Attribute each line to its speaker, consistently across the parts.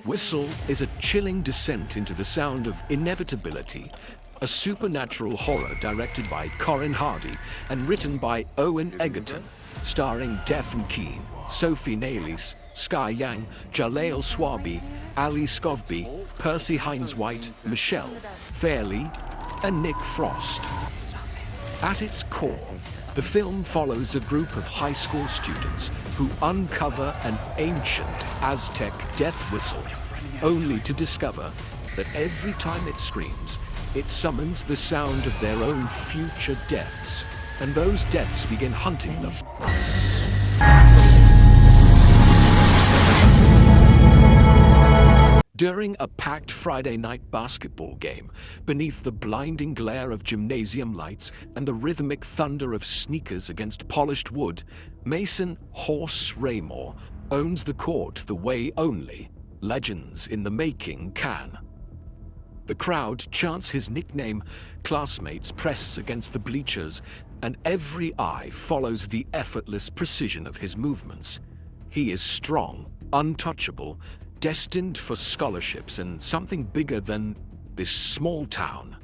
Speaker 1: Whistle is a chilling descent into the sound of inevitability, a supernatural horror directed by Corin Hardy and written by Owen Egerton, starring Defn Keen, Sophie Naylis, Sky Yang, Jaleel Swabi, Ali Scovby, Percy Hines-White, Michelle Fairley, and Nick Frost. At its core, the film follows a group of high school students who uncover an ancient Aztec death whistle, only to discover that every time it screams, it summons the sound of their own future deaths, and those deaths begin hunting them. During a packed Friday night basketball game, beneath the blinding glare of gymnasium lights and the rhythmic thunder of sneakers against polished wood, Mason "Horse" Raymore owns the court the way only legends in the making can. The crowd chants his nickname, classmates press against the bleachers, and every eye follows the effortless precision of his movements. He is strong, untouchable, destined for scholarships and something bigger than this small town.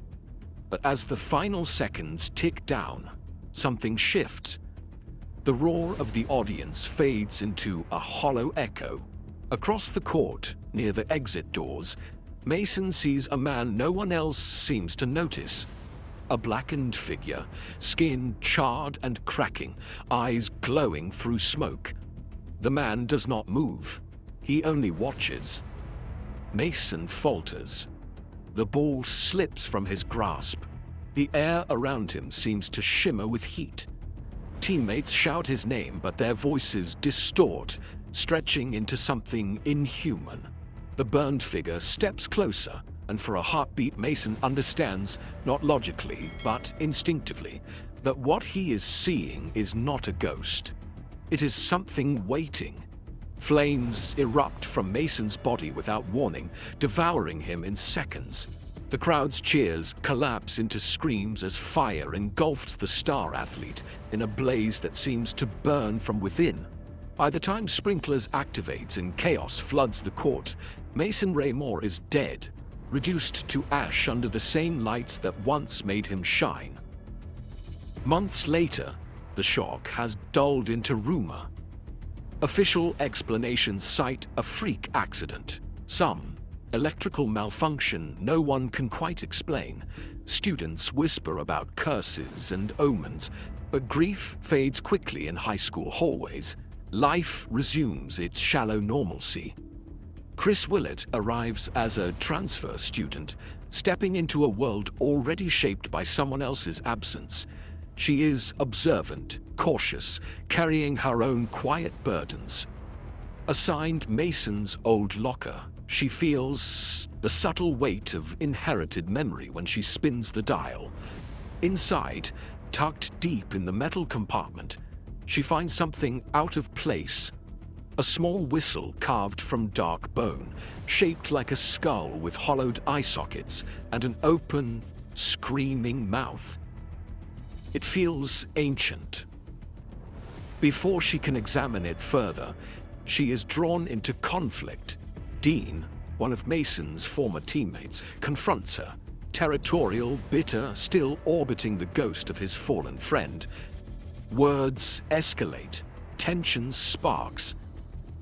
Speaker 1: But as the final seconds tick down, something shifts. The roar of the audience fades into a hollow echo. Across the court, near the exit doors, Mason sees a man no one else seems to notice. A blackened figure, skin charred and cracking, eyes glowing through smoke. The man does not move. He only watches. Mason falters. The ball slips from his grasp. The air around him seems to shimmer with heat. Teammates shout his name, but their voices distort, stretching into something inhuman. The burned figure steps closer, and for a heartbeat, Mason understands, not logically, but instinctively, that what he is seeing is not a ghost. It is something waiting. Flames erupt from Mason's body without warning, devouring him in seconds. The crowd's cheers collapse into screams as fire engulfs the star athlete in a blaze that seems to burn from within. By the time sprinklers activate and chaos floods the court, Mason Raymore is dead, reduced to ash under the same lights that once made him shine. Months later, the shock has dulled into rumor. Official explanations cite a freak accident, some electrical malfunction no one can quite explain. Students whisper about curses and omens, but grief fades quickly in high school hallways. Life resumes its shallow normalcy. Chris Willett arrives as a transfer student, stepping into a world already shaped by someone else's absence. She is observant, cautious, carrying her own quiet burdens. Assigned Mason's old locker, she feels the subtle weight of inherited memory when she spins the dial. Inside, tucked deep in the metal compartment, she finds something out of place. A small whistle carved from dark bone, shaped like a skull with hollowed eye sockets and an open, screaming mouth. It feels ancient. Before she can examine it further, she is drawn into conflict. Dean, one of Mason's former teammates, confronts her, territorial, bitter, still orbiting the ghost of his fallen friend. Words escalate, tension sparks.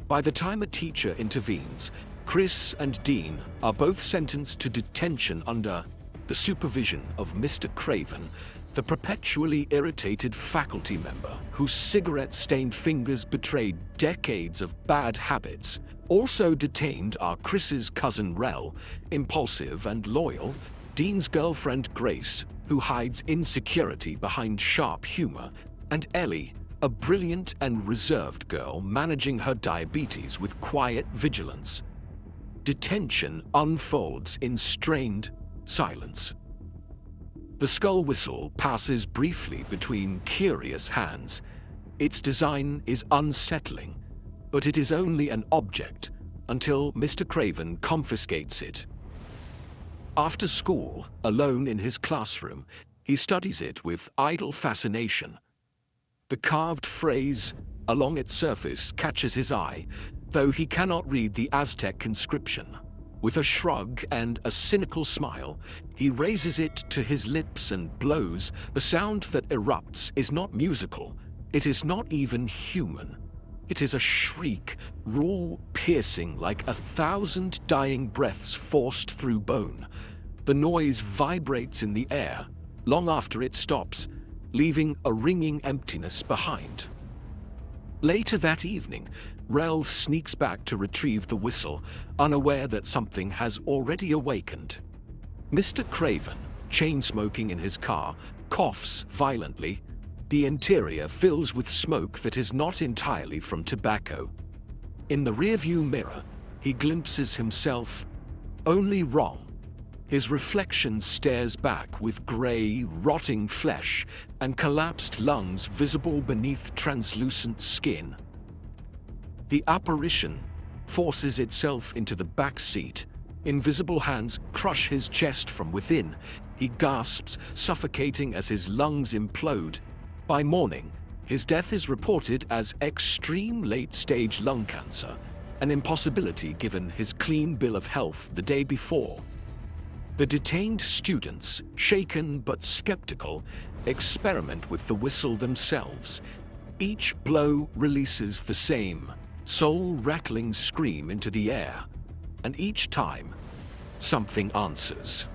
Speaker 1: By the time a teacher intervenes, Chris and Dean are both sentenced to detention under the supervision of Mr. Craven, the perpetually irritated faculty member whose cigarette-stained fingers betrayed decades of bad habits. Also detained are Chris's cousin Rel, impulsive and loyal, Dean's girlfriend Grace, who hides insecurity behind sharp humor, and Ellie, a brilliant and reserved girl managing her diabetes with quiet vigilance. Detention unfolds in strained silence. The skull whistle passes briefly between curious hands. Its design is unsettling, but it is only an object until Mr. Craven confiscates it. After school, alone in his classroom, he studies it with idle fascination. The carved phrase along its surface catches his eye, though he cannot read the Aztec inscription. With a shrug and a cynical smile, he raises it to his lips and blows. The sound that erupts is not musical. It is not even human. It is a shriek, raw, piercing, like 1,000 dying breaths forced through bone. The noise vibrates in the air, long after it stops, leaving a ringing emptiness behind. Later that evening, Rel sneaks back to retrieve the whistle, unaware that something has already awakened. Mr. Craven, chain-smoking in his car, coughs violently. The interior fills with smoke that is not entirely from tobacco. In the rearview mirror, he glimpses himself, only wrong. His reflection stares back with grey, rotting flesh and collapsed lungs visible beneath translucent skin. The apparition forces itself into the back seat. Invisible hands crush his chest from within. He gasps, suffocating as his lungs implode. By morning, his death is reported as extreme late-stage lung cancer, an impossibility given his clean bill of health the day before. The detained students, shaken but skeptical, experiment with the whistle themselves. Each blow releases the same soul-rattling scream into the air, and each time, something answers.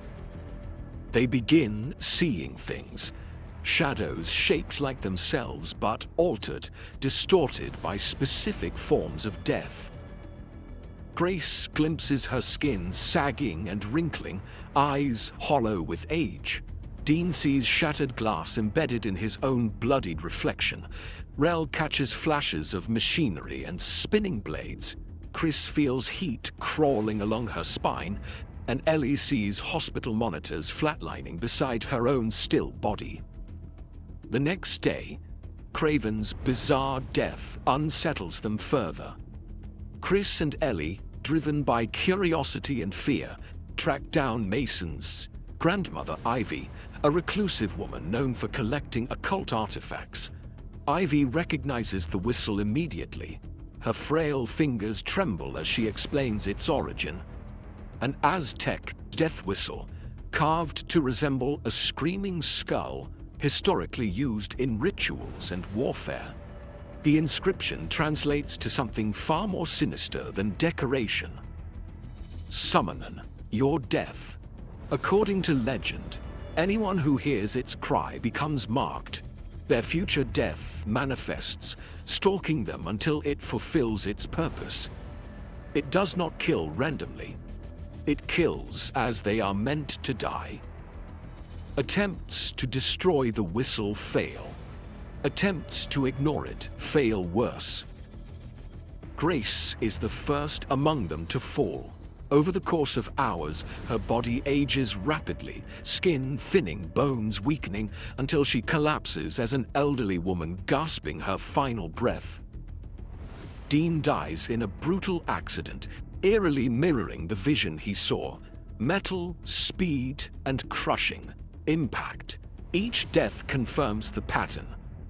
Speaker 1: They begin seeing things. Shadows shaped like themselves but altered, distorted by specific forms of death. Grace glimpses her skin sagging and wrinkling, eyes hollow with age. Dean sees shattered glass embedded in his own bloodied reflection. Rel catches flashes of machinery and spinning blades. Chris feels heat crawling along her spine, and Ellie sees hospital monitors flatlining beside her own still body. The next day, Craven's bizarre death unsettles them further. Chris and Ellie, driven by curiosity and fear, track down Mason's grandmother, Ivy, a reclusive woman known for collecting occult artifacts. Ivy recognizes the whistle immediately. Her frail fingers tremble as she explains its origin. An Aztec death whistle, carved to resemble a screaming skull, historically used in rituals and warfare. The inscription translates to something far more sinister than decoration. Summonen, your death. According to legend, anyone who hears its cry becomes marked. Their future death manifests, stalking them until it fulfills its purpose. It does not kill randomly. It kills as they are meant to die. Attempts to destroy the whistle fail. Attempts to ignore it fail worse. Grace is the first among them to fall. Over the course of hours, her body ages rapidly, skin thinning, bones weakening, until she collapses as an elderly woman gasping her final breath. Dean dies in a brutal accident, eerily mirroring the vision he saw. Metal, speed, and crushing. Impact. Each death confirms the pattern.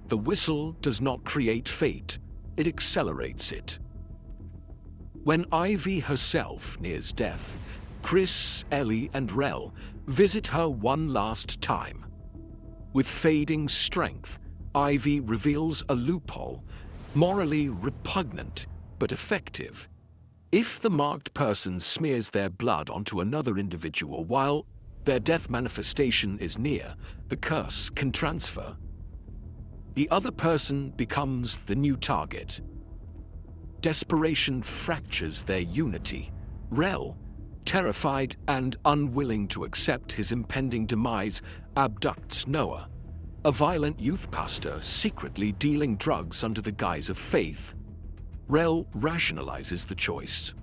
Speaker 1: The whistle does not create fate, it accelerates it. When Ivy herself nears death, Chris, Ellie, and Rel visit her one last time. With fading strength, Ivy reveals a loophole, morally repugnant but effective. If the marked person smears their blood onto another individual while their death manifestation is near, the curse can transfer. The other person becomes the new target. Desperation fractures their unity. Rel, terrified and unwilling to accept his impending demise, abducts Noah, a violent youth pastor secretly dealing drugs under the guise of faith. Rel rationalizes the choice.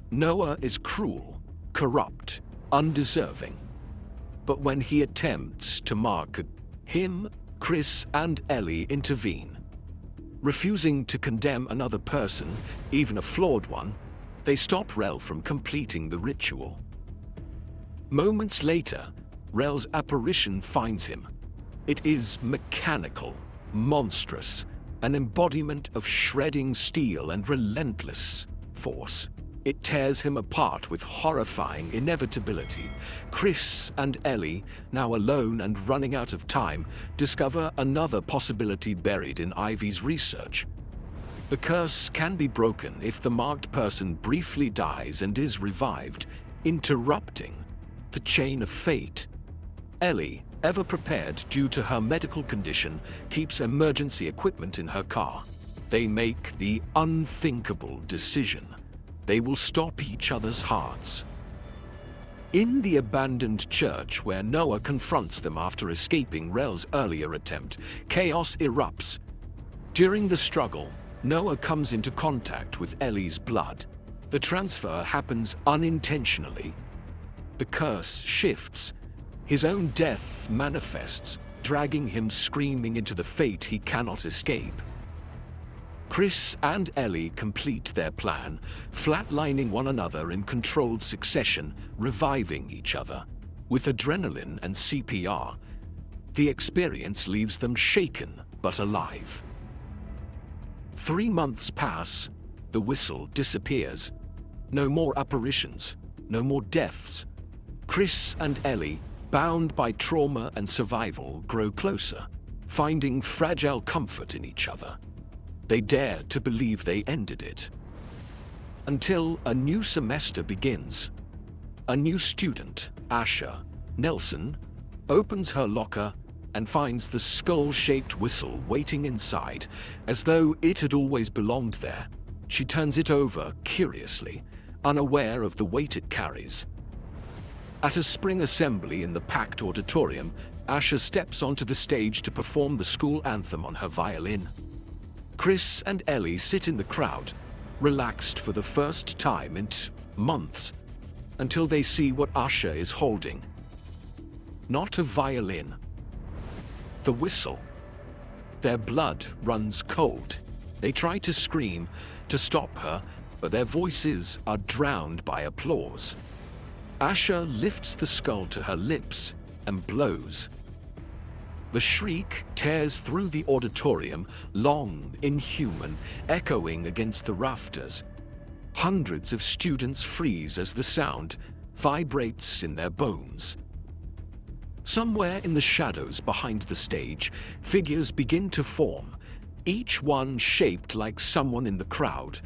Speaker 1: Noah is cruel, corrupt, undeserving. But when he attempts to mark him, Chris and Ellie intervene. Refusing to condemn another person, even a flawed one, they stop Rel from completing the ritual. Moments later, Rel's apparition finds him. It is mechanical, monstrous, an embodiment of shredding steel and relentless. force. It tears him apart with horrifying inevitability. Chris and Ellie, now alone and running out of time, discover another possibility buried in Ivy's research. The curse can be broken if the marked person briefly dies and is revived, interrupting the chain of fate. Ellie, ever prepared due to her medical condition, keeps emergency equipment in her car. They make the unthinkable decision. They will stop each other's hearts. In the abandoned church where Noah confronts them after escaping Rel's earlier attempt, chaos erupts. During the struggle, Noah comes into contact with Ellie's blood. The transfer happens unintentionally. The curse shifts. His own death manifests, dragging him screaming into the fate he cannot escape. Chris and Ellie complete their plan, flatlining one another in controlled succession, reviving each other. With adrenaline and CPR, the experience leaves them shaken but alive. 3 months pass, the whistle disappears. No more apparitions, no more deaths. Chris and Ellie, bound by trauma and survival, grow closer, finding fragile comfort in each other. They dare to believe they ended it. Until a new semester begins. A new student, Asha Nelson, opens her locker and finds the skull-shaped whistle waiting inside, as though it had always belonged there. She turns it over curiously, unaware of the weight it carries. At a spring assembly in the packed auditorium, Asha steps onto the stage to perform the school anthem on her violin. Chris and Ellie sit in the crowd, relaxed for the first time in months, until they see what Asha is holding. Not a violin. The whistle. Their blood runs cold. They try to scream, to stop her, but their voices are drowned by applause. Asha lifts the skull to her lips and blows. The shriek tears through the auditorium, long, inhuman, echoing against the rafters. Hundreds of students freeze as the sound vibrates in their bones. Somewhere in the shadows behind the stage, figures begin to form, each one shaped like someone in the crowd.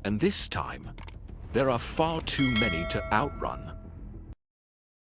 Speaker 1: And this time, there are far too many to outrun.